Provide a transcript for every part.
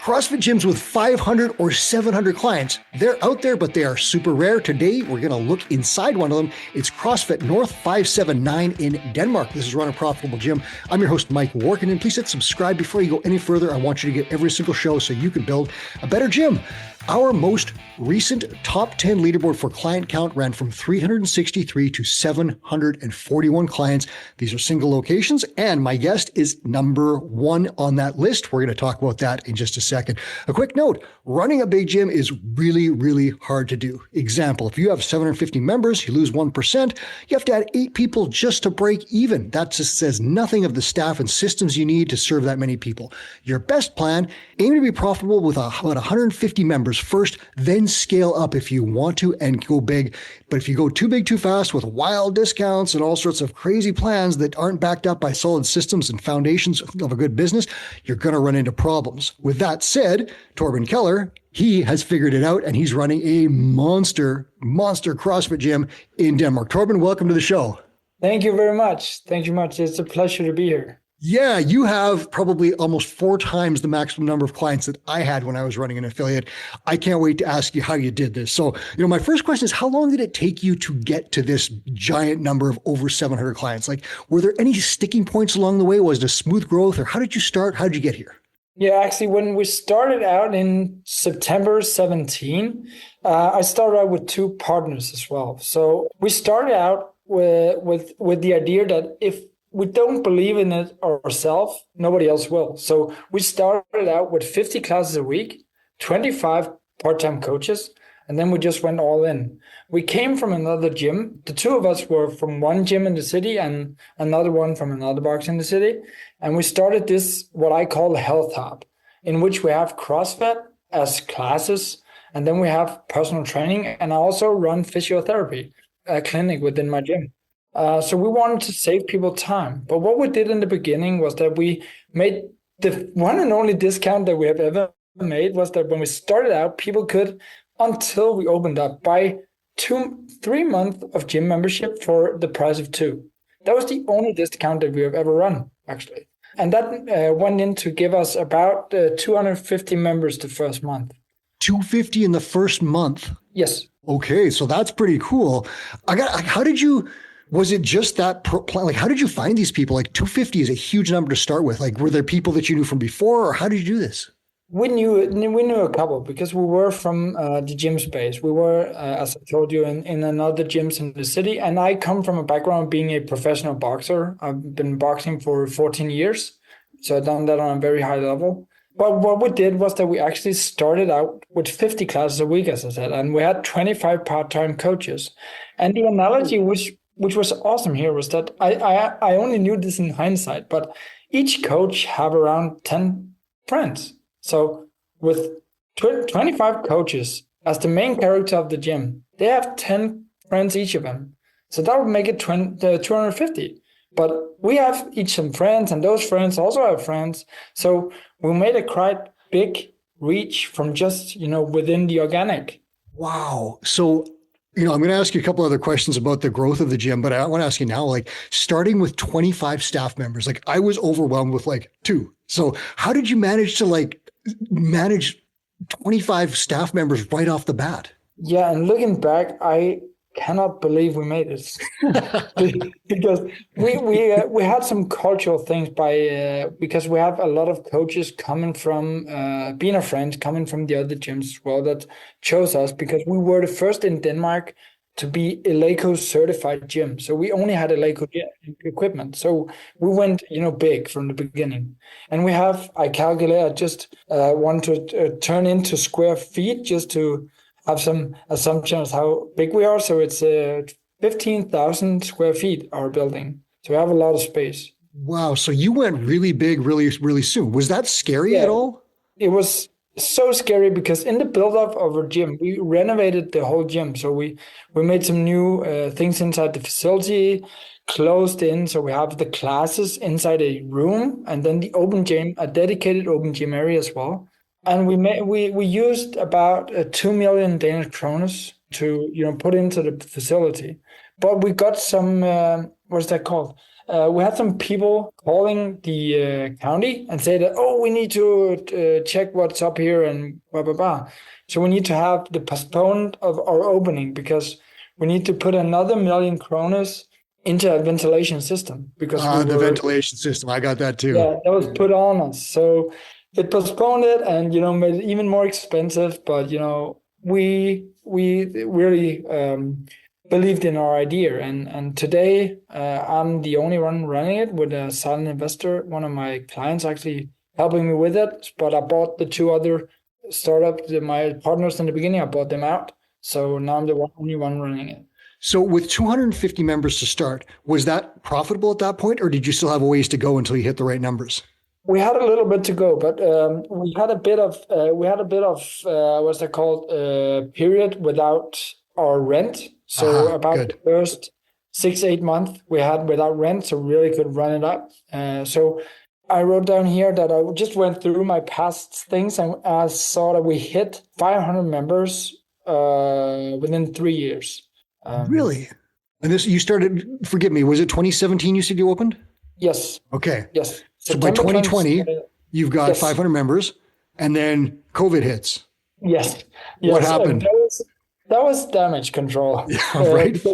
CrossFit gyms with 500 or 700 clients, they're out there, but they are super rare. Today, we're going to look inside one of them. It's CrossFit North 579 in Denmark. This is Run a Profitable Gym. I'm your host, Mike Warkinen. Please hit subscribe before you go any further. I want you to get every single show so you can build a better gym. Our most recent top 10 leaderboard for client count ran from 363 to 741 clients. These are single locations, and my guest is number one on that list. We're going to talk about that in just a second. A quick note, running a big gym is really, really hard to do. Example, if you have 750 members, you lose 1%, you have to add 8 people just to break even. That just says nothing of the staff and systems you need to serve that many people. Your best plan, aim to be profitable with about 150 members first, then scale up if you want to and go big. But if you go too big too fast with wild discounts and all sorts of crazy plans that aren't backed up by solid systems and foundations of a good business, you're going to run into problems. With that said, Torben Keller, he has figured it out and he's running a monster CrossFit gym in Denmark. Torben, welcome to the show. Thank you very much. Thank you much. It's a pleasure to be here. Yeah, you have probably almost 4 times the maximum number of clients that I had when I was running an affiliate. I can't wait to ask you how you did this. So, my first question is, how long did it take you to get to this giant number of over 700 clients? Like, were there any sticking points along the way? Was it a smooth growth, or how did you start? How did you get here? Yeah, actually, when we started out in September 17, I started out with 2 partners as well. So we started out with the idea that if we don't believe in it ourselves, nobody else will. So we started out with 50 classes a week, 25 part-time coaches, and then we just went all in. We came from another gym. The 2 of us were from one gym in the city and another one from another box in the city. And we started this, what I call a health hub, in which we have CrossFit as classes, and then we have personal training, and I also run physiotherapy, a clinic within my gym. So we wanted to save people time. But what we did in the beginning was that we made the one and only discount that we have ever made was that when we started out, people could, until we opened up, buy 3 months of gym membership for the price of 2. That was the only discount that we have ever run, actually. And that went in to give us about 250 members the first month. 250 in the first month? Yes. Okay, so that's pretty cool. Was it just that plan? Like, how did you find these people? Like, 250 is a huge number to start with. Like, were there people that you knew from before, or how did you do this? We knew a couple because we were from the gym space. We were, as I told you, in another gyms in the city. And I come from a background of being a professional boxer. I've been boxing for 14 years. So I've done that on a very high level. But what we did was that we actually started out with 50 classes a week, as I said, and we had 25 part-time coaches. And the analogy which was awesome here was that I only knew this in hindsight, but each coach have around 10 friends. So with 25 coaches as the main character of the gym, they have 10 friends, each of them. So that would make it 250. But we have each some friends, and those friends also have friends. So we made a quite big reach from just, within the organic. Wow. So I'm going to ask you a couple other questions about the growth of the gym, but I want to ask you now, like, starting with 25 staff members, like, I was overwhelmed with 2. So how did you manage to manage 25 staff members right off the bat? Yeah. And looking back, I cannot believe we made it because we had some cultural things because we have a lot of coaches coming from being a friend coming from the other gyms as well that chose us because we were the first in Denmark to be Eleiko certified gym. So we only had Eleiko equipment. So we went, big from the beginning. And I calculate, I just want to turn into square feet just to have some assumptions how big we are. So it's 15,000 square feet, our building. So we have a lot of space. Wow. So you went really big, really, really soon. Was that scary at all? It was so scary because in the build-up of our gym, we renovated the whole gym. So we made some new things inside the facility, closed in. So we have the classes inside a room and then the open gym, a dedicated open gym area as well. And we used about 2 million Danish kroner to put into the facility, but we got some what's that called? we had some people calling the county and say that, oh, we need to check what's up here and blah, blah, blah. So we need to have the postponed of our opening because we need to put another 1 million kroners into a ventilation system because the ventilation system. I got that too. Yeah, that was put on us. So it postponed it and, made it even more expensive. But, we really believed in our idea. And today I'm the only one running it with a silent investor. One of my clients actually helping me with it. But I bought the 2 other startups, my partners in the beginning, I bought them out. So now I'm the only one running it. So with 250 members to start, was that profitable at that point, or did you still have a ways to go until you hit the right numbers? We had a little bit to go, but we had a bit of what's that called, period without our rent. So about good. the first 6-8 months we had without rent, so really could run it up. So I wrote down here that I just went through my past things and I saw that we hit 500 members within 3 years. Really? And this, you started, forgive me, was it 2017 you said you opened? Yes. Okay. Yes. So by 2020, you've got 500 members, and then COVID hits. Yes. What happened? That was damage control. Yeah, right.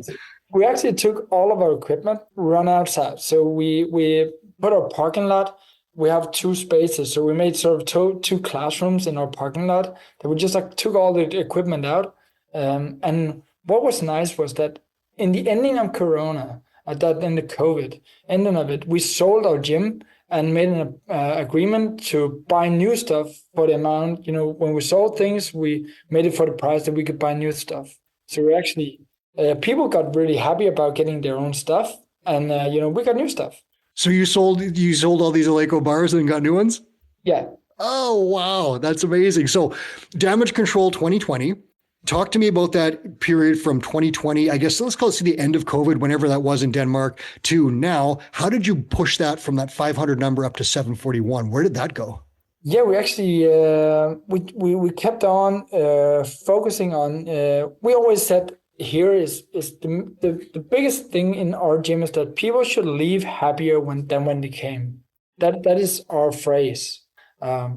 We actually took all of our equipment, run outside. So we put our parking lot. We have 2 spaces. So we made sort of two classrooms in our parking lot that we just took all the equipment out. And what was nice was that in the ending of Corona, in the COVID ending of it, we sold our gym and made an agreement to buy new stuff for the amount. When we sold things, we made it for the price that we could buy new stuff. So we actually, people got really happy about getting their own stuff, and we got new stuff. So you sold all these Eleiko bars and got new ones? Yeah. Oh, wow. That's amazing. So damage control 2020. Talk to me about that period from 2020, I guess, let's call it to the end of COVID, whenever that was in Denmark, to now. How did you push that from that 500 number up to 741? Where did that go? Yeah, we actually, we kept on focusing on, we always said here is the biggest thing in our gym is that people should leave happier than when they came. That is our phrase.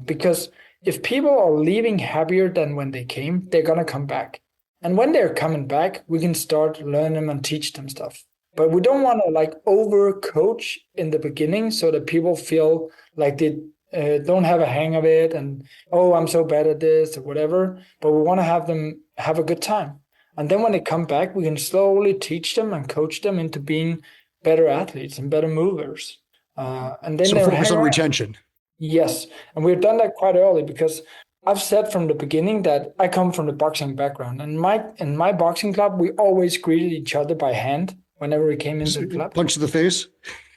Because if people are leaving happier than when they came, they're going to come back. And when they're coming back, we can start learn them and teach them stuff. But we don't want to over coach in the beginning so that people feel like they don't have a hang of it and, oh, I'm so bad at this or whatever. But we want to have them have a good time. And then when they come back, we can slowly teach them and coach them into being better athletes and better movers. And then so focus on retention. Yes. And we've done that quite early because I've said from the beginning that I come from the boxing background. And in my boxing club, we always greeted each other by hand whenever we came into the club. Punch to the face?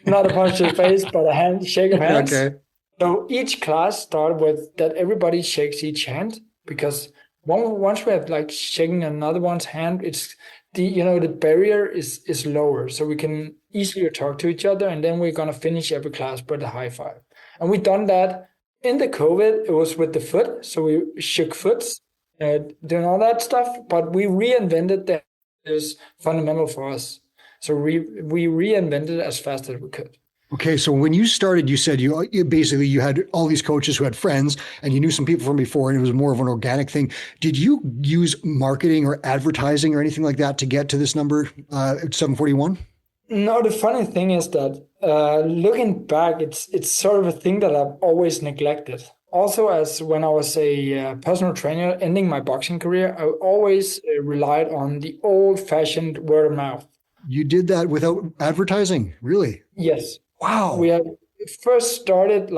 Not a punch to the face, but a shake of hands. Okay. So each class started with that everybody shakes each hand because once we have shaking another one's hand, it's the barrier is lower. So we can easier talk to each other. And then we're going to finish every class with a high five. And we've done that in the COVID. It was with the foot. So we shook foots, doing all that stuff. But we reinvented that. It was fundamental for us. So we reinvented it as fast as we could. Okay. So when you started, you said you had all these coaches who had friends and you knew some people from before and it was more of an organic thing. Did you use marketing or advertising or anything like that to get to this number, 741? No, the funny thing is that looking back, it's sort of a thing that I've always neglected. Also, as when I was a personal trainer ending my boxing career, I always relied on the old-fashioned word of mouth. You did that without advertising? Really? Yes. Wow. We had first started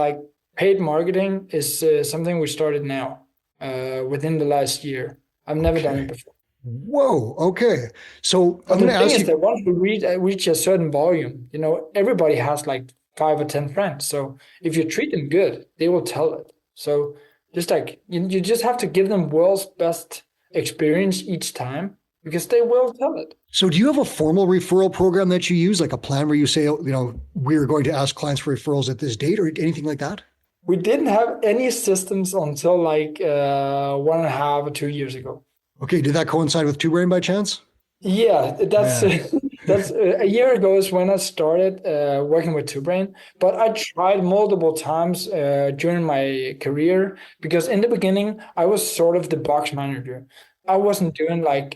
paid marketing is something we started now within the last year. I've never done it before. Whoa. Okay. So I'm going to ask you. That once we reach a certain volume, everybody has 5 or 10 friends. So if you treat them good, they will tell it. So just you just have to give them world's best experience each time because they will tell it. So do you have a formal referral program that you use, like a plan where you say, we're going to ask clients for referrals at this date or anything like that? We didn't have any systems until 1.5 or 2 years ago. Okay. Did that coincide with Two Brain by chance? Yeah, that's That's a year ago is when I started working with Two Brain, but I tried multiple times during my career because in the beginning I was sort of the box manager. I wasn't doing like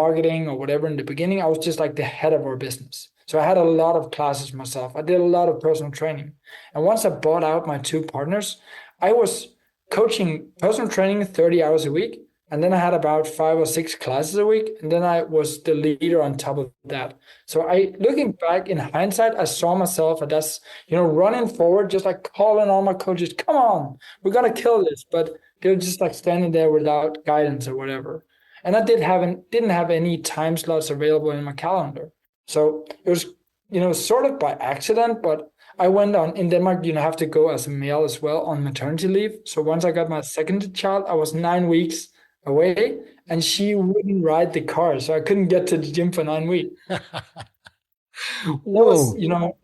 marketing or whatever in the beginning. I was just like the head of our business. So I had a lot of classes myself. I did a lot of personal training. And once I bought out my two partners, I was coaching personal training 30 hours a week. And then I had about 5 or 6 classes a week. And then I was the leader on top of that. So looking back in hindsight, I saw myself as, running forward, just like calling all my coaches, come on, we're going to kill this. But they're just like standing there without guidance or whatever. And I didn't have any time slots available in my calendar. So it was, sort of by accident, but I went on in Denmark, have to go as a male as well on maternity leave. So once I got my second child, I was 9 weeks away and she wouldn't ride the car. So I couldn't get to the gym for 9 weeks. That was,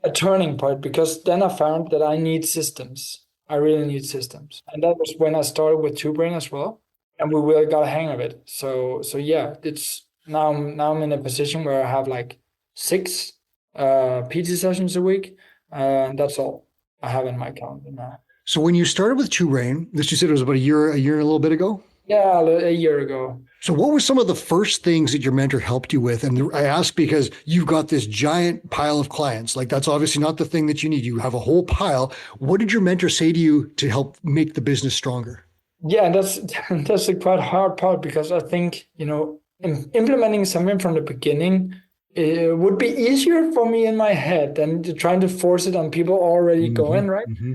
a turning point because then I found that I need systems. I really need systems. And that was when I started with Two Brain as well. And we really got a hang of it. So yeah, it's now I'm in a position where I have like 6 PT sessions a week. And that's all I have in my calendar now. So when you started with Two Brain, this you said it was about a year and a little bit ago? Yeah, a year ago. So what were some of the first things that your mentor helped you with? And I ask because you've got this giant pile of clients. Like that's obviously not the thing that you need. You have a whole pile. What did your mentor say to you to help make the business stronger? Yeah, that's a quite hard part because I think, implementing something from the beginning it would be easier for me in my head than trying to force it on people already going, right? Mm-hmm.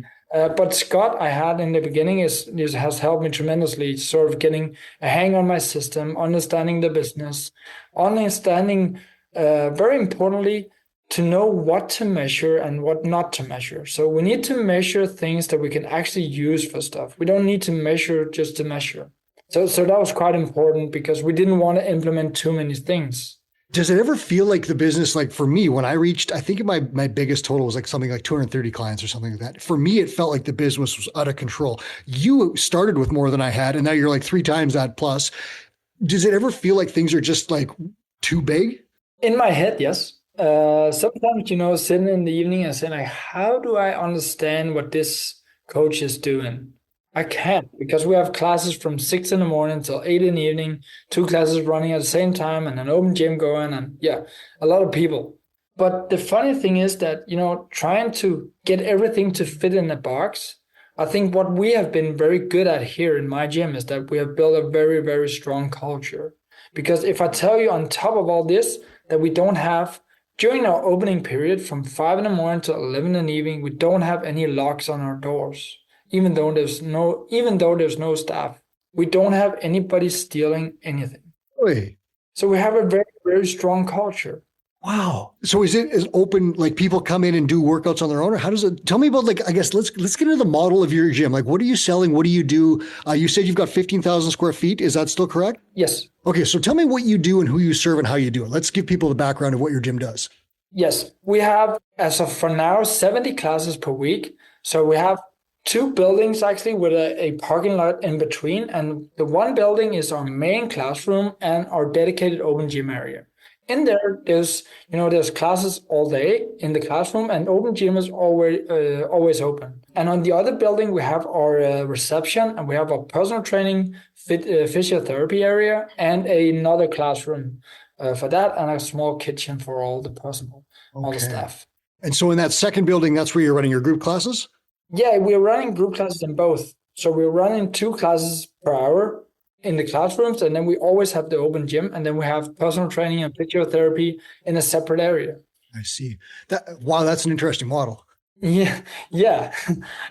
But Scott, I had in the beginning has helped me tremendously, sort of getting a hang on my system, understanding the business, understanding, very importantly, to know what to measure and what not to measure. So we need to measure things that we can actually use for stuff. We don't need to measure just to measure. So that was quite important because we didn't want to implement too many things. Does it ever feel like the business, like for me, when I reached, I think my biggest total was like something like 230 clients or something like that. For me, it felt like the business was out of control. You started with more than I had, and now you're like 3 times that plus. Does it ever feel like things are just like too big? In my head, yes. Sometimes, sitting in the evening and saying like, how do I understand what this coach is doing? I can't because we have classes from 6 in the morning till 8 in the evening, 2 classes running at the same time and an open gym going and a lot of people. But the funny thing is that, trying to get everything to fit in a box, I think what we have been very good at here in my gym is that we have built a very, very strong culture. Because if I tell you on top of all this that we don't have, during our opening period from 5 in the morning to 11 in the evening, we don't have any locks on our doors. Even though there's no staff, we don't have anybody stealing anything. Really? So we have a very, very strong culture. Wow. So is it as open, like people come in and do workouts on their own, or how does it, tell me about I guess let's get into the model of your gym. Like, what are you selling? What do you do? You said you've got 15,000 square feet. Is that still correct? Yes. Okay. So tell me what you do and who you serve and how you do it. Let's give people the background of what your gym does. Yes. We have, as of for now, 70 classes per week. So we have 2 buildings actually with a parking lot in between. And the one building is our main classroom and our dedicated open gym area. In there's classes all day in the classroom and open gym is always open. And on the other building, we have our reception and we have our personal training, physiotherapy area and another classroom for that and a small kitchen for all the personnel, all the staff. And so in that second building, that's where you're running your group classes? Yeah, we're running group classes in both. So we're running 2 classes per hour in the classrooms, and then we always have the open gym, and then we have personal training and physiotherapy in a separate area. I see. Wow, that's an interesting model. Yeah.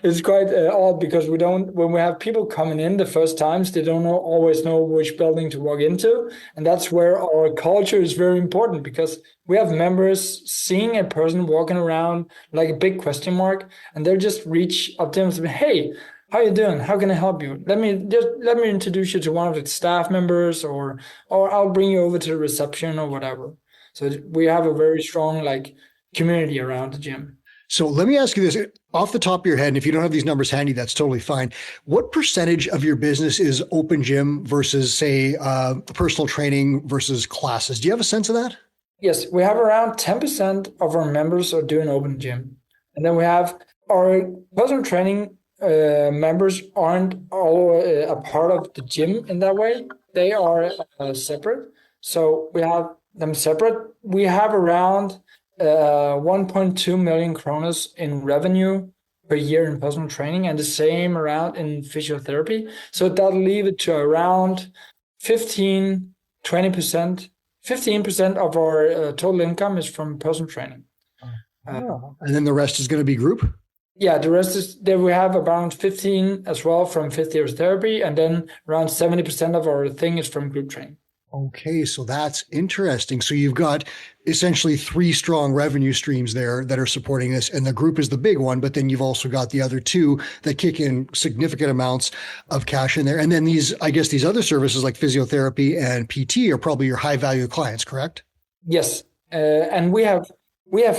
It's quite odd because when we have people coming in the first times, they don't always know which building to walk into. And that's where our culture is very important because we have members seeing a person walking around like a big question mark, and they'll just reach up to them and say, hey, how you doing? How can I help you? Let me introduce you to one of the staff members or I'll bring you over to the reception or whatever. So we have a very strong community around the gym. So let me ask you this off the top of your head, and if you don't have these numbers handy, that's totally fine. What percentage of your business is open gym versus, say, personal training versus classes? Do you have a sense of that? Yes, we have around 10% of our members are doing open gym. And then we have our personal training members aren't all a part of the gym in that way. They are separate. So we have them separate. We have around 1.2 million kronas in revenue per year in personal training, and the same around in physiotherapy. So that'll leave it to around 15, 20%. 15% of our total income is from personal training. And then the rest is going to be group? Yeah, the rest is there. We have around 15 as well from physiotherapy, and then around 70% of our thing is from group training. Okay, so that's interesting. So you've got essentially 3 strong revenue streams there that are supporting this, and the group is the big one, but then you've also got the other 2 that kick in significant amounts of cash in there. And then these other services like physiotherapy and PT are probably your high value clients, correct? Yes, and we have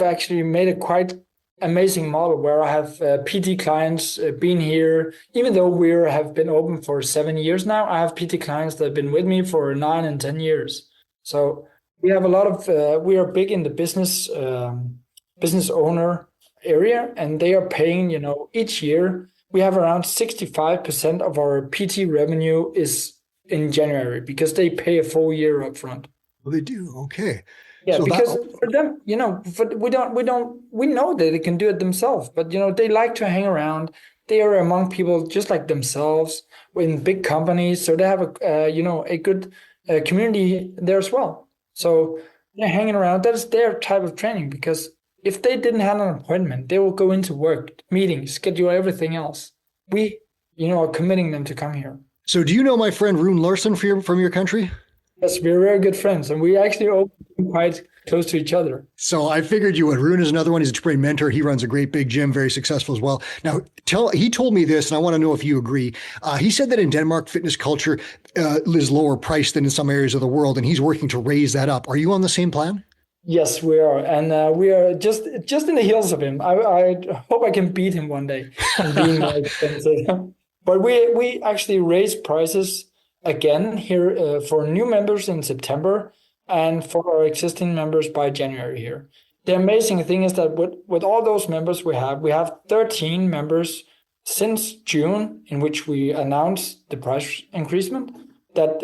actually made a quite amazing model where I have PT clients been here, even though we have been open for 7 years now. I have PT clients that have been with me for 9 and 10 years. So we have a lot of we are big in the business owner area, and they are paying, each year. We have around 65% of our PT revenue is in January because they pay a full year upfront. Well, they do. Okay. Yeah, so because for them, we know that they can do it themselves, but they like to hang around. They are among people just like themselves in big companies, so they have a good community there as well. So they're hanging around. That is their type of training, because if they didn't have an appointment, they will go into work, meetings, schedule everything else. We, are committing them to come here. So do you know my friend Rune Larson from your country? Yes, we're very good friends, and we actually all quite close to each other. So I figured you would. Rune is another one. He's a trained mentor. He runs a great big gym, very successful as well. Now, he told me this, and I want to know if you agree. He said that in Denmark, fitness culture is lower priced than in some areas of the world, and he's working to raise that up. Are you on the same plan? Yes, we are, and we are just in the heels of him. I hope I can beat him one day in being more expensive. But we actually raised prices again here for new members in September, and for our existing members by January here. The amazing thing is that with all those members we have 13 members since June, in which we announced the price increasement, that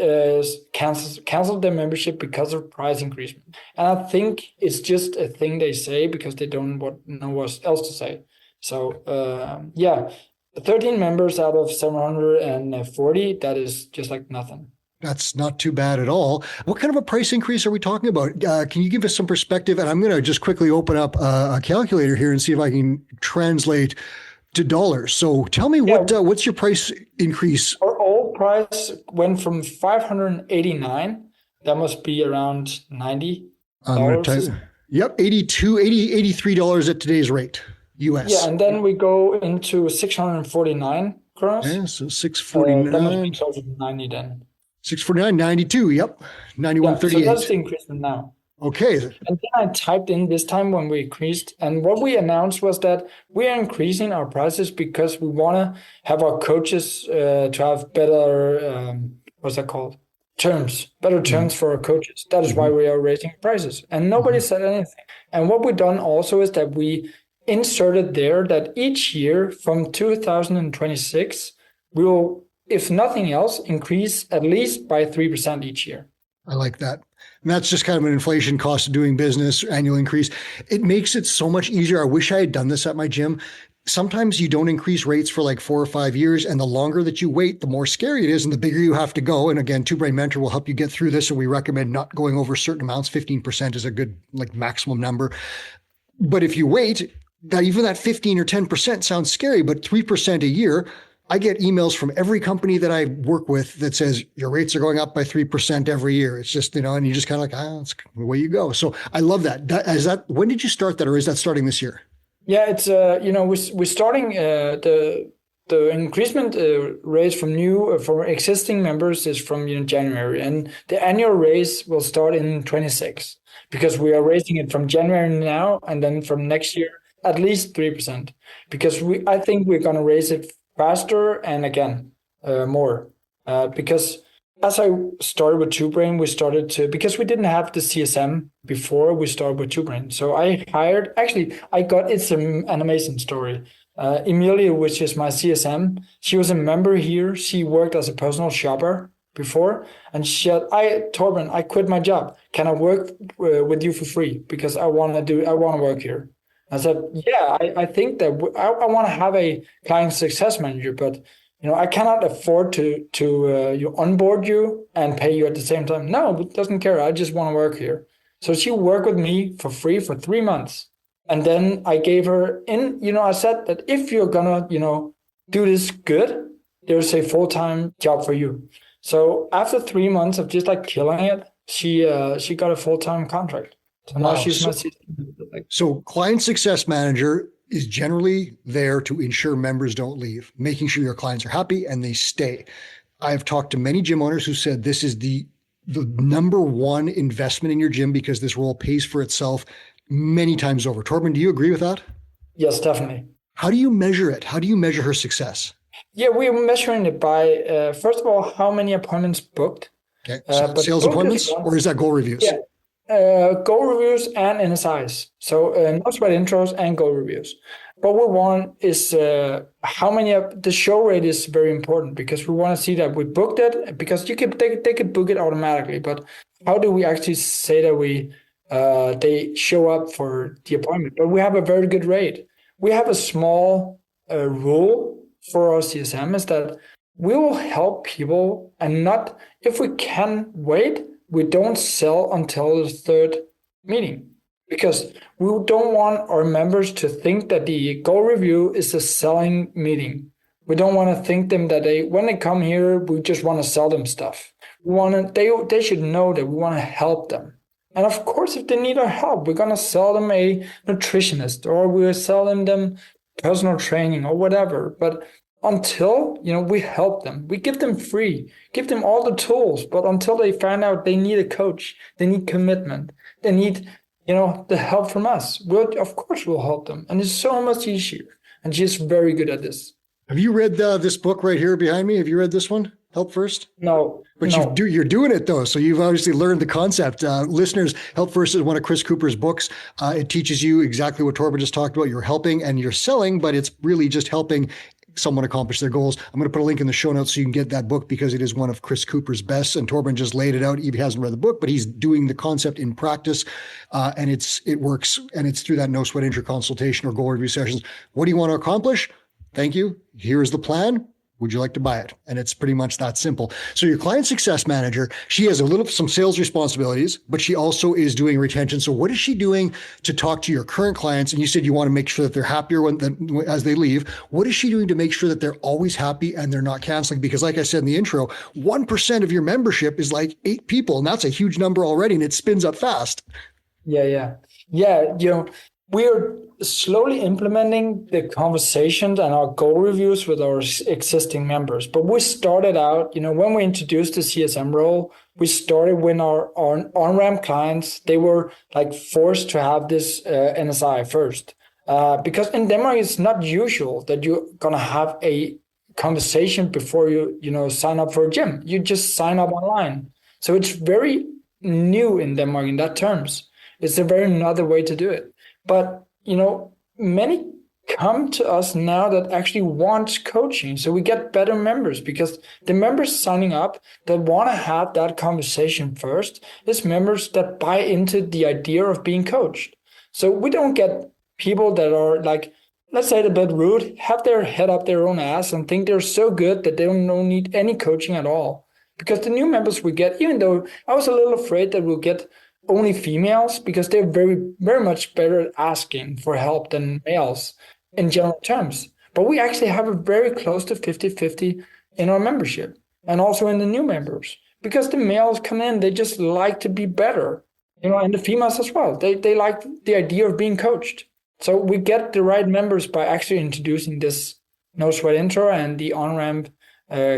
canceled their membership because of price increasement. And I think it's just a thing they say because they don't know what else to say. So 13 members out of 740, that is just like nothing. That's not too bad at all. What kind of a price increase are we talking about? Can you give us some perspective? And I'm going to just quickly open up a calculator here and see if I can translate to dollars. So tell me what's your price increase? Our old price went from 589. That must be around $90. Yep, $83 at today's rate, US. Yeah, and then we go into 649 kronos. Yeah, so 649. That must be closer to 90 then. 649.92. Yep, 91.38. So that's the increasement now. Okay. And then I typed in this time when we increased, and what we announced was that we are increasing our prices because we want to have our coaches to have better, what's that called? Better terms for our coaches. That is why we are raising prices. And nobody said anything. And what we've done also is that we inserted there that each year from 2026, we will, if nothing else, increase at least by 3% each year. I like that. And that's just kind of an inflation cost of doing business, annual increase. It makes it so much easier. I wish I had done this at my gym. Sometimes you don't increase rates for like 4 or 5 years, and the longer that you wait, the more scary it is and the bigger you have to go. And again, Two Brain Mentor will help you get through this. And we recommend not going over certain amounts. 15% is a good maximum number. But if you wait, even that 15 or 10% sounds scary, but 3% a year, I get emails from every company that I work with that says your rates are going up by 3% every year. It's just, and you just kind of like, that's the way you go. So I love that. When did you start that, or is that starting this year? Yeah, it's, we're starting the increasement raise from existing members is from January, and the annual raise will start in 26 because we are raising it from January now, and then from next year, at least 3%, because I think we're going to raise it faster and again more because as I started with Two Brain, we started to, because we didn't have the CSM before we started with Two Brain. So I hired, actually, it's an amazing story. Emilia, which is my CSM, she was a member here. She worked as a personal shopper before. And she said, Torben, I quit my job. Can I work with you for free? Because I want to work here. I said, yeah, I think that I want to have a client success manager, but I cannot afford to onboard you and pay you at the same time. No, it doesn't care. I just want to work here. So she worked with me for free for 3 months. And then I gave her I said that if you're gonna, do this good, there's a full-time job for you. So after 3 months of just like killing it, she got a full-time contract. So now she's my CSM. So client success manager is generally there to ensure members don't leave, making sure your clients are happy and they stay. I've talked to many gym owners who said this is the number one investment in your gym because this role pays for itself many times over. Torben, do you agree with that? Yes, definitely. How do you measure it? How do you measure her success? Yeah, we're measuring it by, first of all, how many appointments booked. Okay, so sales appointments, or is that goal reviews? Yeah. Goal reviews and NSIs. So no sweat intros and goal reviews. What we want is how many of the show rate is very important because we want to see that we booked it because they could book it automatically. But how do we actually say that they show up for the appointment? But we have a very good rate. We have a small rule for our CSM is that we will help people and not, if we can wait, we don't sell until the third meeting because we don't want our members to think that the goal review is a selling meeting. We don't want to think them that when they come here, we just want to sell them stuff. They should know that we want to help them. And of course, if they need our help, we're going to sell them a nutritionist or we'll sell them personal training or whatever. But until, we help them, we give them free, give them all the tools. But until they find out they need a coach, they need commitment, they need, the help from us, of course we'll help them. And it's so much easier. And she's very good at this. Have you read this book right here behind me? Have you read this one? Help First? No. But no. You're doing it though. So you've obviously learned the concept. Listeners, Help First is one of Chris Cooper's books. It teaches you exactly what Torben just talked about. You're helping and you're selling, but it's really just helping someone accomplish their goals. I'm going to put a link in the show notes so you can get that book because it is one of Chris Cooper's best. And Torben just laid it out. He hasn't read the book, but he's doing the concept in practice. And it works. And it's through that no sweat intro consultation or goal review sessions. What do you want to accomplish? Thank you. Here's the plan. Would you like to buy it? And it's pretty much that simple. So your client success manager, she has some sales responsibilities, but she also is doing retention. So what is she doing to talk to your current clients? And you said you want to make sure that they're happier as they leave. What is she doing to make sure that they're always happy and they're not canceling? Because like I said in the intro, 1% of your membership is like 8 people. And that's a huge number already. And it spins up fast. Yeah. We are slowly implementing the conversations and our goal reviews with our existing members. But we started out, when we introduced the CSM role, we started when our on-ramp clients, they were like forced to have this NSI first. Because in Denmark, it's not usual that you're going to have a conversation before you sign up for a gym. You just sign up online. So it's very new in Denmark in that terms. It's a very another way to do it. But, many come to us now that actually want coaching. So we get better members because the members signing up that want to have that conversation first is members that buy into the idea of being coached. So we don't get people that are like, let's say a bit rude, have their head up their own ass and think they're so good that they don't need any coaching at all. Because the new members we get, even though I was a little afraid that we'll get only females because they're very, very much better at asking for help than males in general terms. But we actually have a very close to 50-50 in our membership and also in the new members because the males come in, they just like to be better, and the females as well. They like the idea of being coached. So we get the right members by actually introducing this no sweat intro and the on-ramp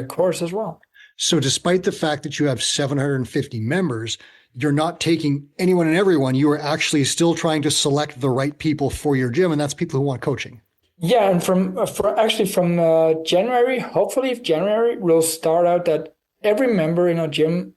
course as well. So despite the fact that you have 750 members, you're not taking anyone and everyone. You are actually still trying to select the right people for your gym, and that's people who want coaching. Yeah, and from January, hopefully if January, we'll start out that every member in our gym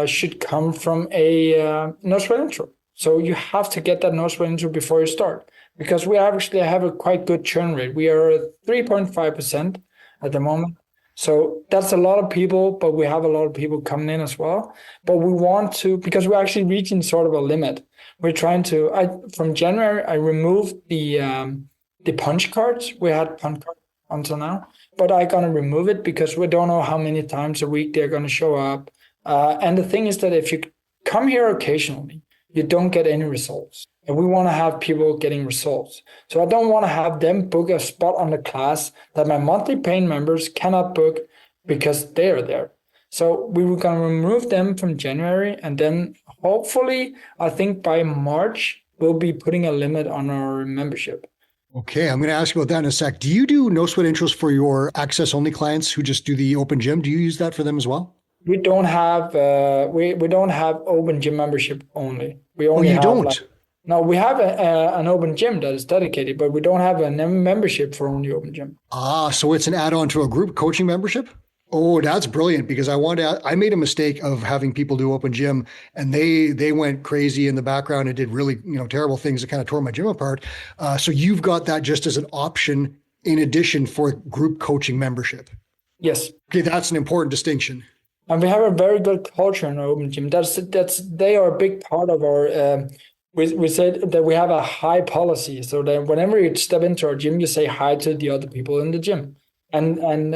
should come from a no sweat intro. So you have to get that no sweat intro before you start, because we actually have a quite good churn rate. We are at 3.5% at the moment. So that's a lot of people, but we have a lot of people coming in as well. But we want to, because we're actually reaching sort of a limit. We're trying to, from January, I removed the punch cards. We had punch cards until now, but I'm going to remove it because we don't know how many times a week they're going to show up. And the thing is that if you come here occasionally, you don't get any results. And we want to have people getting results. So I don't want to have them book a spot on the class that my monthly paying members cannot book because they're there. So we were going to remove them from January. And then hopefully, I think by March, we'll be putting a limit on our membership. Okay, I'm going to ask you about that in a sec. Do you do no sweat intros for your access only clients who just do the open gym? Do you use that for them as well? We don't have we don't have open gym membership only. We only you don't? No, we have an open gym that is dedicated, but we don't have a membership for only open gym. So it's an add-on to a group coaching membership? Oh, that's brilliant, because I made a mistake of having people do open gym, and they went crazy in the background and did really terrible things that kind of tore my gym apart. So you've got that just as an option in addition for group coaching membership. Yes. Okay, that's an important distinction. And we have a very good culture in our open gym. They are a big part of our. We said that we have a hi policy, so that whenever you step into our gym, you say hi to the other people in the gym, and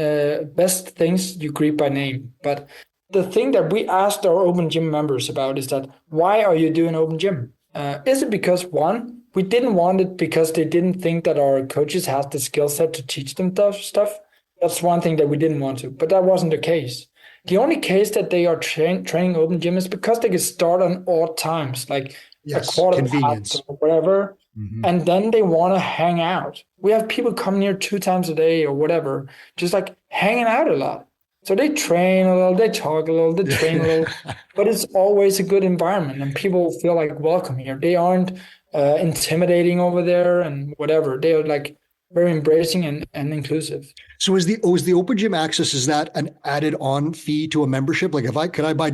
best things you greet by name. But the thing that we asked our open gym members about is that, why are you doing open gym? Is it because, one, we didn't want it because they didn't think that our coaches had the skill set to teach them stuff? That's one thing that we didn't want to, but that wasn't the case. The only case that they are training open gym is because they can start on odd times, like a quarter past or whatever, and then they want to hang out. We have people coming here 2 times a day or whatever, just like hanging out a lot. So they train a little, they talk a little, they train a little, but it's always a good environment and people feel like welcome here. They aren't intimidating over there and whatever. They are like very embracing and inclusive. So is the open gym access, is that an added on fee to a membership? Like could I buy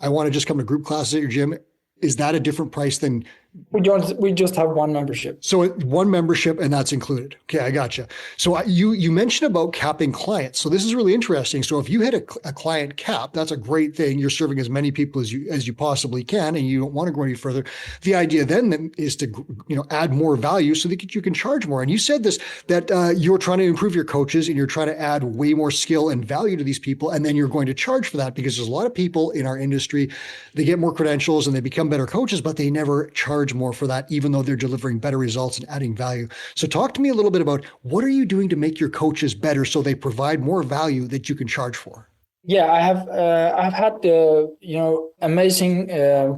I want to just come to group classes at your gym? Is that a different price than? We just have one membership. So one membership, and that's included. Okay, I gotcha. So you mentioned about capping clients. So this is really interesting. So if you hit a client cap, that's a great thing. You're serving as many people as you possibly can, and you don't want to go any further. The idea then is to add more value so that you can charge more. And you said this, that you're trying to improve your coaches and you're trying to add way more skill and value to these people, and then you're going to charge for that, because there's a lot of people in our industry, they get more credentials and they become better coaches, but they never charge more for that, even though they're delivering better results and adding value. So talk to me a little bit about, what are you doing to make your coaches better so they provide more value that you can charge for? Yeah, I've had the amazing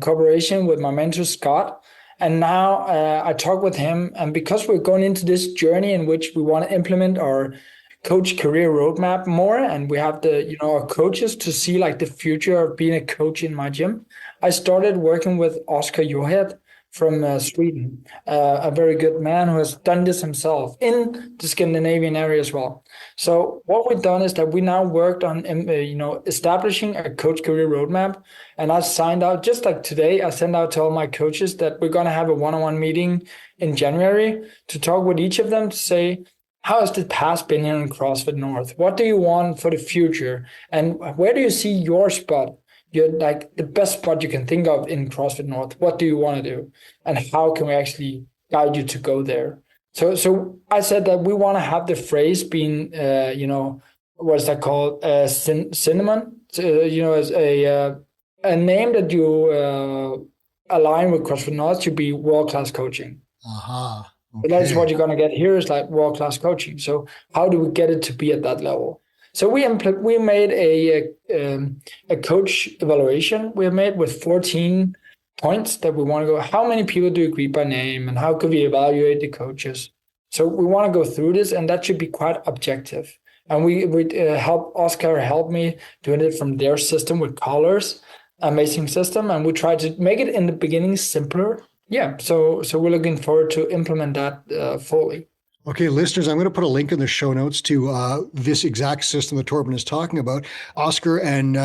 cooperation with my mentor Scott, and now I talk with him, and because we're going into this journey in which we want to implement our coach career roadmap more, and we have our coaches to see like the future of being a coach in my gym. I started working with Oscar Johed from Sweden, a very good man who has done this himself in the Scandinavian area as well. So what we've done is that we now worked on establishing a coach career roadmap, and I signed out, just like today, I sent out to all my coaches that we're going to have a one-on-one meeting in January to talk with each of them to say, how has the past been here in CrossFit North? What do you want for the future? And where do you see your spot? You're like the best spot you can think of in CrossFit North. What do you want to do? And how can we actually guide you to go there? So I said that we want to have the phrase being, what's that called? Cinnamon, as a name that you align with CrossFit North should be world-class coaching. Okay. But that's what you're going to get here is like world-class coaching. So how do we get it to be at that level? So we made a coach evaluation. We have made with 14 points that we want to go. How many people do you greet by name, and how could we evaluate the coaches? So we want to go through this, and that should be quite objective. And we Oscar helped me doing it from their system with colors, amazing system, and we tried to make it in the beginning simpler. Yeah, so we're looking forward to implement that fully. Okay, listeners, I'm going to put a link in the show notes to this exact system that Torben is talking about. Oscar and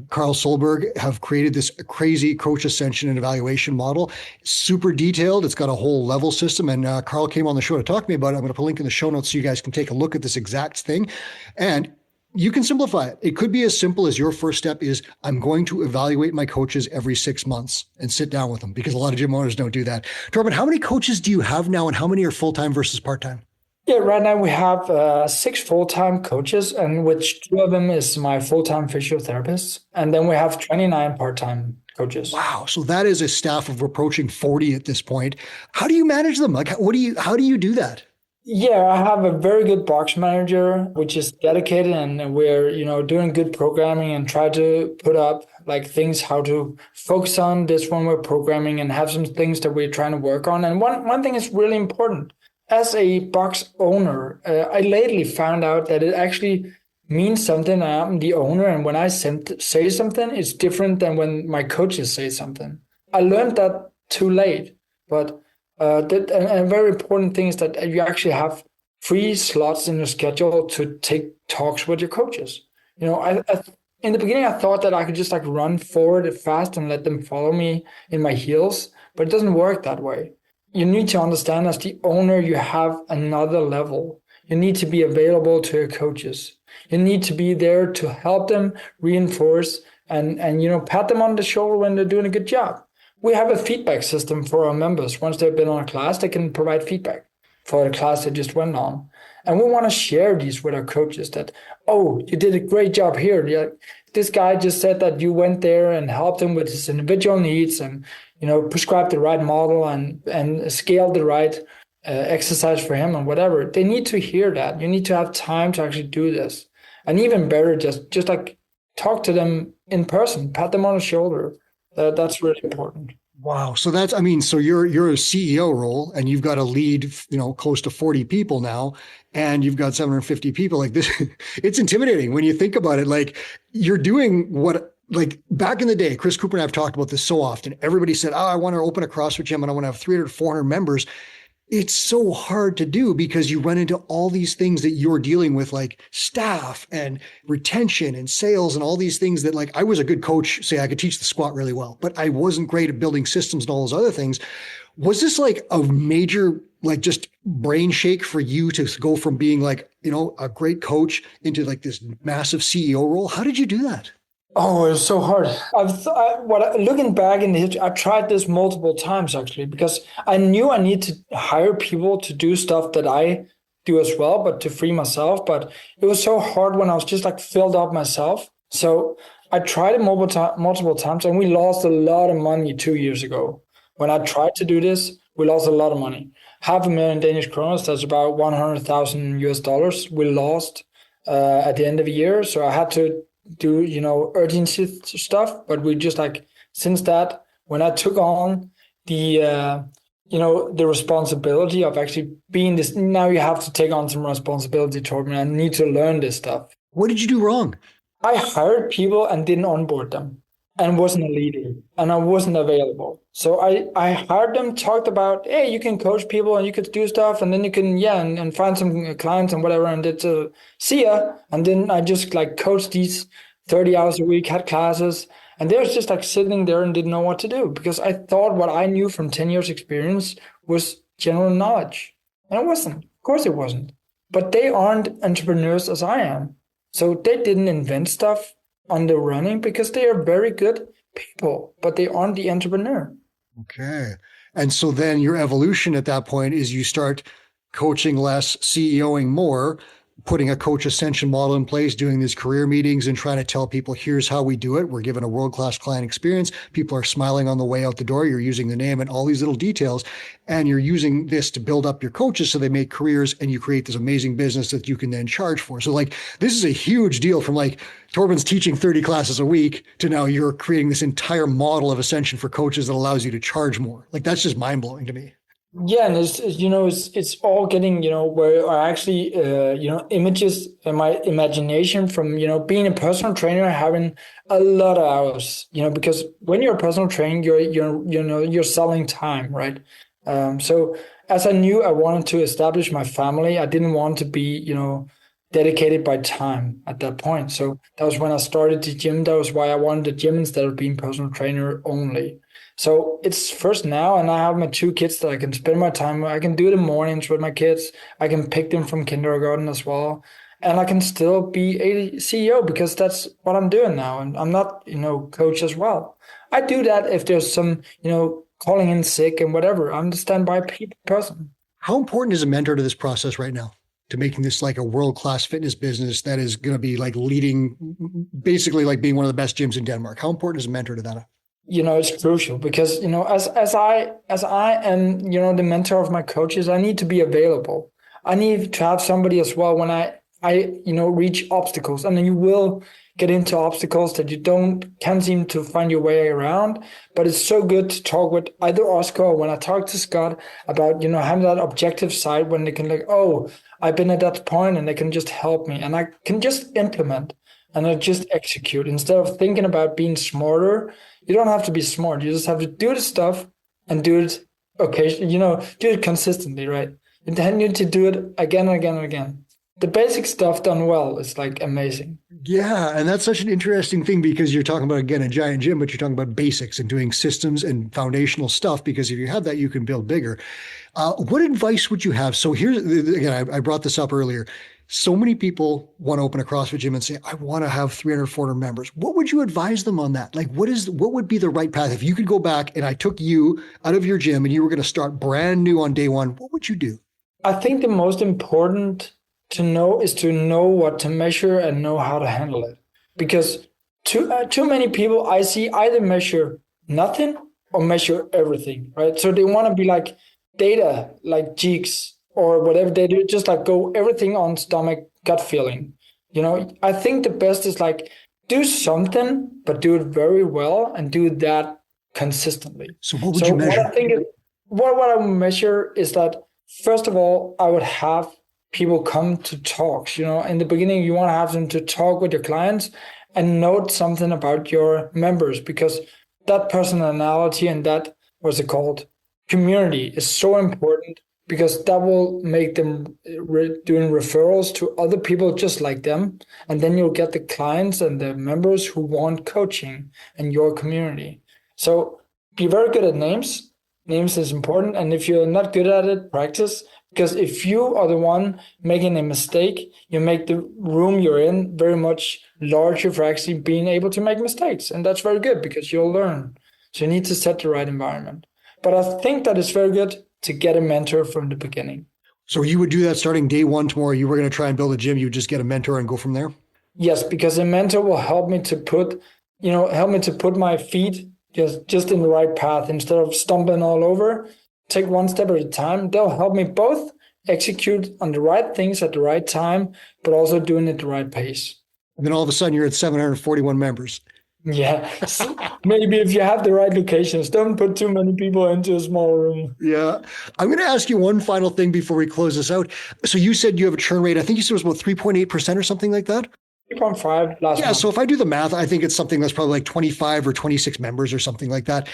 Carl Solberg have created this crazy coach ascension and evaluation model. Super detailed. It's got a whole level system. And Carl came on the show to talk to me about it. I'm going to put a link in the show notes so you guys can take a look at this exact thing. And you can simplify it. It could be as simple as your first step is I'm going to evaluate my coaches every 6 months and sit down with them, because a lot of gym owners don't do that. Torben, how many coaches do you have now, and how many are full-time versus part-time? Yeah, right now we have 6 full-time coaches, and which 2 of them is my full-time physiotherapist. And then we have 29 part-time coaches. Wow. So that is a staff of approaching 40 at this point. How do you manage them? Like, how do you do that? Yeah, I have a very good box manager, which is dedicated, and we're, doing good programming and try to put up like things, how to focus on this when we're programming, and have some things that we're trying to work on. And one thing is really important. As a box owner, I lately found out that it actually means something. I'm the owner, and when I say something, it's different than when my coaches say something. I learned that too late, but a very important thing is that you actually have free slots in your schedule to take talks with your coaches. I in the beginning, I thought that I could just like run forward fast and let them follow me in my heels, but it doesn't work that way. You need to understand, as the owner, you have another level. You need to be available to your coaches. You need to be there to help them, reinforce, and pat them on the shoulder when they're doing a good job. We have a feedback system for our members. Once they've been on a class, they can provide feedback for the class they just went on. And we want to share these with our coaches that, oh, you did a great job here. Yeah, this guy just said that you went there and helped him with his individual needs, and prescribe the right model and scale the right exercise for him and whatever. They need to hear that. You need to have time to actually do this. And even better, just like talk to them in person, pat them on the shoulder. That's really important. Wow. So so you're a CEO role, and you've got to lead, close to 40 people now, and you've got 750 people like this. It's intimidating when you think about it. Like, you're doing what, like back in the day, Chris Cooper and I have talked about this so often. Everybody said, I want to open a CrossFit gym and I want to have 300, 400 members. It's so hard to do because you run into all these things that you're dealing with, like staff and retention and sales and all these things that, like, I was a good coach, say I could teach the squat really well, but I wasn't great at building systems and all those other things. Was this like a major, like, just brain shake for you to go from being like, a great coach into like this massive CEO role? How did you do that? Oh, it was so hard. Looking back in the history, I've tried this multiple times actually, because I knew I need to hire people to do stuff that I do as well, but to free myself. But it was so hard when I was just like filled up myself. So I tried it multiple times, and we lost a lot of money 2 years ago. When I tried to do this, we lost a lot of money. 500,000 Danish kroner, that's about $100,000 we lost at the end of the year. So I had to do urgency stuff, but we just like, since that, when I took on the responsibility of actually being this, now you have to take on some responsibility, Torben. I need to learn this stuff. What did you do wrong? I hired people and didn't onboard them, and wasn't a leader, and I wasn't available. So I hired them, talked about, hey, you can coach people and you could do stuff, and then you can, and find some clients and whatever, and did see ya. And then I just like coached these 30 hours a week, had classes, and they was just like sitting there and didn't know what to do, because I thought what I knew from 10 years experience was general knowledge. And it wasn't. Of course it wasn't. But they aren't entrepreneurs as I am. So they didn't invent stuff on the running, because they are very good people, but they aren't the entrepreneur. Okay. And so then your evolution at that point is you start coaching less, CEOing more, putting a coach ascension model in place, doing these career meetings and trying to tell people, here's how we do it. We're given a world-class client experience. People are smiling on the way out the door. You're using the name and all these little details, and you're using this to build up your coaches so they make careers, and you create this amazing business that you can then charge for. So like, this is a huge deal from like Torben's teaching 30 classes a week to now you're creating this entire model of ascension for coaches that allows you to charge more. Like, that's just mind blowing to me. Yeah, and it's all getting, where I actually, images in my imagination from, being a personal trainer, having a lot of hours, because when you're a personal trainer, you're selling time, right? So as I knew I wanted to establish my family, I didn't want to be, dedicated by time at that point. So that was when I started the gym. That was why I wanted the gym instead of being personal trainer only. So it's first now, and I have my two kids that I can spend my time with. I can do the mornings with my kids. I can pick them from kindergarten as well. And I can still be a CEO because that's what I'm doing now. And I'm not, coach as well. I do that if there's some, calling in sick and whatever. I'm the standby person. How important is a mentor to this process right now, to making this like a world-class fitness business that is going to be like leading, basically like being one of the best gyms in Denmark? How important is a mentor to that? It's crucial because, as I am, the mentor of my coaches, I need to be available. I need to have somebody as well when I reach obstacles, and then you will get into obstacles that you can't seem to find your way around. But it's so good to talk with either Oscar or when I talk to Scott about, having that objective side when they can like, oh, I've been at that point, and they can just help me and I can just implement and I just execute instead of thinking about being smarter. You don't have to be smart. You just have to do the stuff and do it occasionally, do it consistently, right? And then you need to do it again and again and again. The basic stuff done well is like amazing. Yeah. And that's such an interesting thing because you're talking about, again, a giant gym, but you're talking about basics and doing systems and foundational stuff, because if you have that, you can build bigger. What advice would you have? So here's, again, I brought this up earlier. So many people want to open a CrossFit gym and say, I want to have 300, 400 members. What would you advise them on that? Like, what would be the right path? If you could go back and I took you out of your gym and you were going to start brand new on day one, what would you do? I think the most important to know is to know what to measure and know how to handle it. Because too many people I see either measure nothing or measure everything, right? So they want to be like data, like geeks or whatever they do, just like go everything on stomach, gut feeling. I think the best is like do something, but do it very well and do that consistently. So what would you measure? What I would measure is that, first of all, I would have people come to talks. In the beginning, you want to have them to talk with your clients and note something about your members, because that personality and that, what's it called, community is so important, because that will make them doing referrals to other people just like them. And then you'll get the clients and the members who want coaching in your community. So be very good at names. Names is important. And if you're not good at it, practice. Because if you are the one making a mistake, you make the room you're in very much larger for actually being able to make mistakes. And that's very good because you'll learn. So you need to set the right environment. But I think that it's very good to get a mentor from the beginning. So you would do that starting day one tomorrow. You were going to try and build a gym. You would just get a mentor and go from there? Yes, because a mentor will help me to put my feet just in the right path instead of stumbling all over. Take one step at a time. They'll help me both execute on the right things at the right time, but also doing it at the right pace. And then all of a sudden you're at 741 members. Yeah. Maybe if you have the right locations, don't put too many people into a small room. Yeah. I'm going to ask you one final thing before we close this out. So you said you have a churn rate. I think you said it was about 3.8% or something like that? 3.5 last month. So if I do the math, I think it's something that's probably like 25 or 26 members or something like that.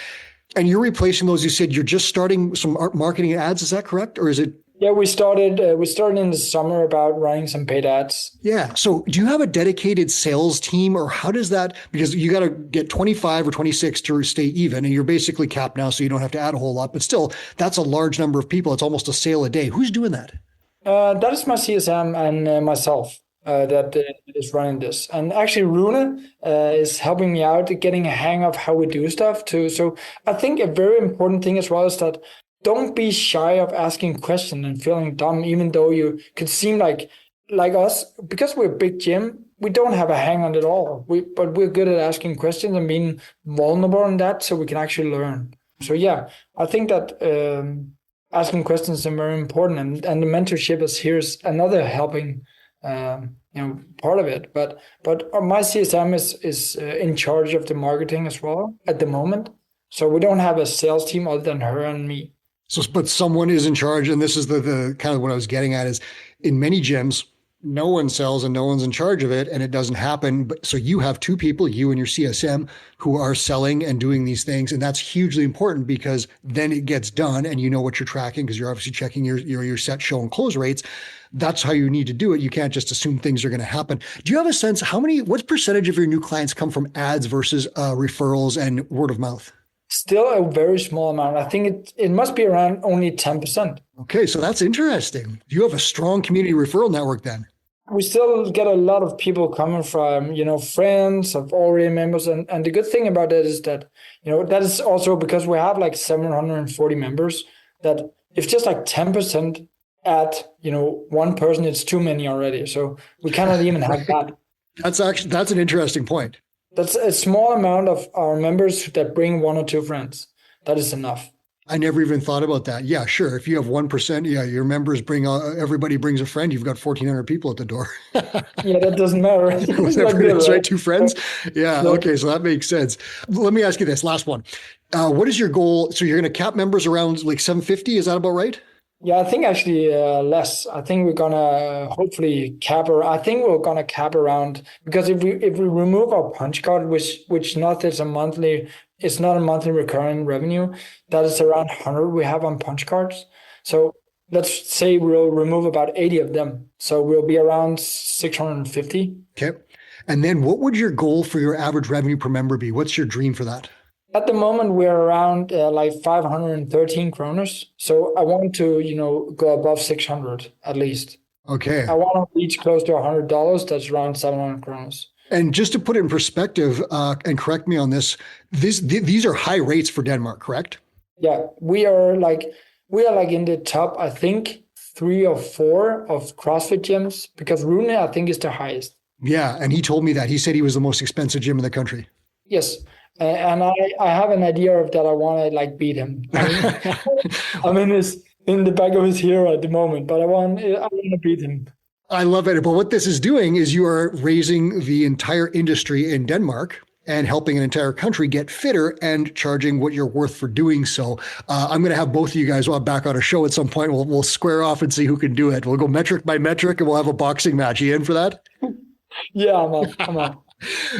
And you're replacing those. You said you're just starting some marketing ads. Is that correct? Or is it? Yeah, we started in the summer about running some paid ads. Yeah. So do you have a dedicated sales team, or how does that, because you got to get 25 or 26 to stay even, and you're basically capped now, so you don't have to add a whole lot, but still that's a large number of people. It's almost a sale a day. Who's doing that? That is my CSM and myself. That is running this. And actually Rune is helping me out getting a hang of how we do stuff too. So I think a very important thing as well is that don't be shy of asking questions and feeling dumb, even though you could seem like us, because we're a big gym, we don't have a hang on it all. But we're good at asking questions and being vulnerable in that, so we can actually learn. So yeah, I think that asking questions is very important, and the mentorship here's another helping part of it. But my CSM is in charge of the marketing as well at the moment. So we don't have a sales team other than her and me. So, but someone is in charge, and this is the kind of what I was getting at is in many gyms, no one sells and no one's in charge of it and it doesn't happen. But so you have two people, you and your CSM, who are selling and doing these things. And that's hugely important because then it gets done and you know what you're tracking because you're obviously checking your set show and close rates. That's how you need to do it. You can't just assume things are going to happen. Do you have a sense what percentage of your new clients come from ads versus referrals and word of mouth? Still a very small amount. I think it must be around only 10%. Okay, so that's interesting. You have a strong community referral network then. We still get a lot of people coming from, friends of already members. And the good thing about that is that, that is also because we have like 740 members, that if just like 10% at, one person, it's too many already. So we cannot even have that. That's an interesting point. That's a small amount of our members that bring one or two friends. That is enough. I never even thought about that. Yeah, sure. If you have 1%, your members everybody brings a friend. You've got 1,400 people at the door. Yeah, that doesn't matter. Whatever it is, right? Two friends. Yeah. No. Okay. So that makes sense. Let me ask you this last one. What is your goal? So you're going to cap members around like 750. Is that about right? Yeah, I think actually less. I think we're gonna hopefully cap. I think we're gonna cap around, because if we remove our punch card, which not is it's not a monthly recurring revenue. That is around 100 we have on punch cards. So let's say we'll remove about 80 of them. So we'll be around 650. Okay. And then what would your goal for your average revenue per member be? What's your dream for that? At the moment, we're around like 513 kroners. So I want to, go above 600 at least. Okay. I want to reach close to $100. That's around 700 kroners. And just to put it in perspective, and correct me on this, these are high rates for Denmark, correct? Yeah, we are like in the top, I think, 3 or 4 of CrossFit gyms, because Rune, I think, is the highest. Yeah, and he told me that. He said he was the most expensive gym in the country. Yes. And I have an idea of that I want to beat him. I'm in the back of his hero at the moment, but I want to beat him. I love it. But what this is doing is you are raising the entire industry in Denmark and helping an entire country get fitter and charging what you're worth for doing so. I'm going to have both of you guys back on a show at some point. We'll square off and see who can do it. We'll go metric by metric and we'll have a boxing match. You in for that? Yeah, I'm up.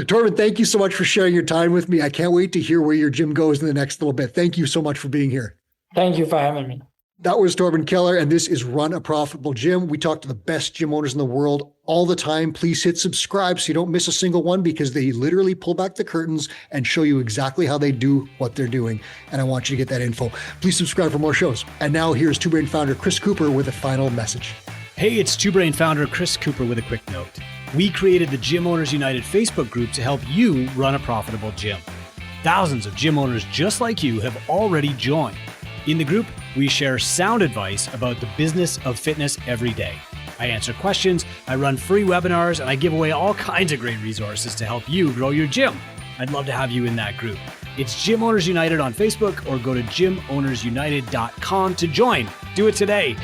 Torben, thank you so much for sharing your time with me. I can't wait to hear where your gym goes in the next little bit. Thank you so much for being here. Thank you for having me. That was Torben Keller, and this is Run a Profitable Gym. We talk to the best gym owners in the world all the time. Please hit subscribe so you don't miss a single one, because they literally pull back the curtains and show you exactly how they do what they're doing. And I want you to get that info. Please subscribe for more shows. And now here's Two Brain founder Chris Cooper with a final message. Hey, it's Two Brain founder Chris Cooper with a quick note. We created the Gym Owners United Facebook group to help you run a profitable gym. Thousands of gym owners just like you have already joined. In the group, we share sound advice about the business of fitness every day. I answer questions, I run free webinars, and I give away all kinds of great resources to help you grow your gym. I'd love to have you in that group. It's Gym Owners United on Facebook, or go to gymownersunited.com to join. Do it today.